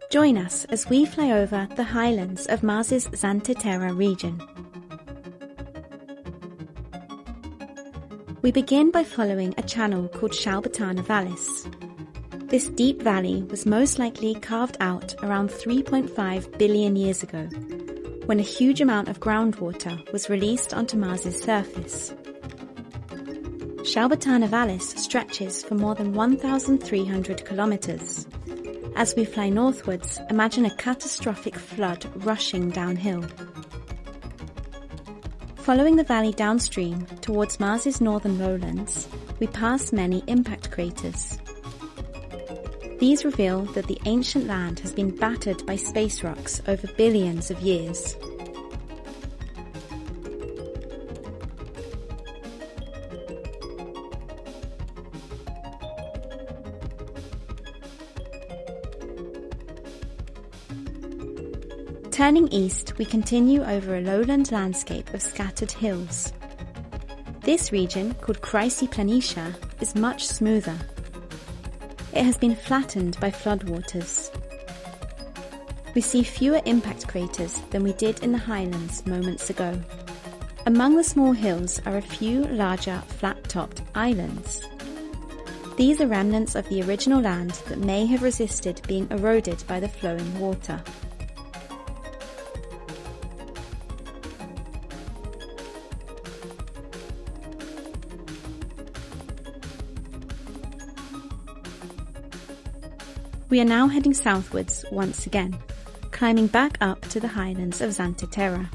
Join us as we fly over the highlands of Mars's Xanthe Terra region. We begin by following a channel called Shalbatana Vallis. This deep valley was most likely carved out around 3.5 billion years ago, when a huge amount of groundwater was released onto Mars's surface. Shalbatana Vallis stretches for more than 1,300 kilometers. As we fly northwards, imagine a catastrophic flood rushing downhill. Following the valley downstream towards Mars's northern lowlands, we pass many impact craters. These reveal that the ancient land has been battered by space rocks over billions of years. Turning east, we continue over a lowland landscape of scattered hills. This region, called Chryse Planitia, is much smoother. It has been flattened by floodwaters. We see fewer impact craters than we did in the highlands moments ago. Among the small hills are a few larger flat-topped islands. These are remnants of the original land that may have resisted being eroded by the flowing water. We are now heading southwards once again, climbing back up to the highlands of Xanthe Terra.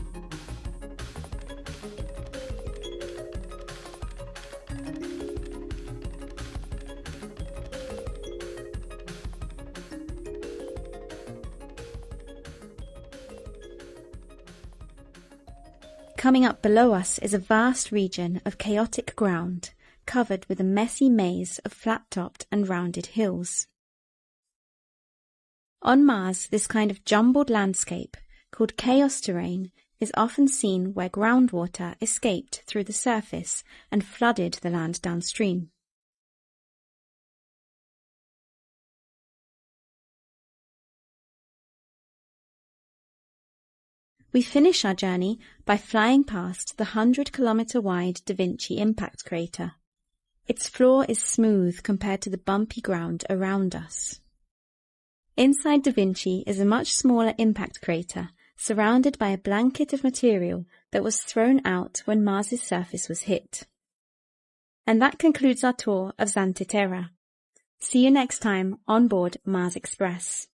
Coming up below us is a vast region of chaotic ground, covered with a messy maze of flat-topped and rounded hills. On Mars, this kind of jumbled landscape, called chaos terrain, is often seen where groundwater escaped through the surface and flooded the land downstream. We finish our journey by flying past the 100-kilometre-wide Vinci impact crater. Its floor is smooth compared to the bumpy ground around us. Inside Da Vinci is a much smaller impact crater, surrounded by a blanket of material that was thrown out when Mars's surface was hit. And that concludes our tour of Xanthe Terra. See you next time on board Mars Express.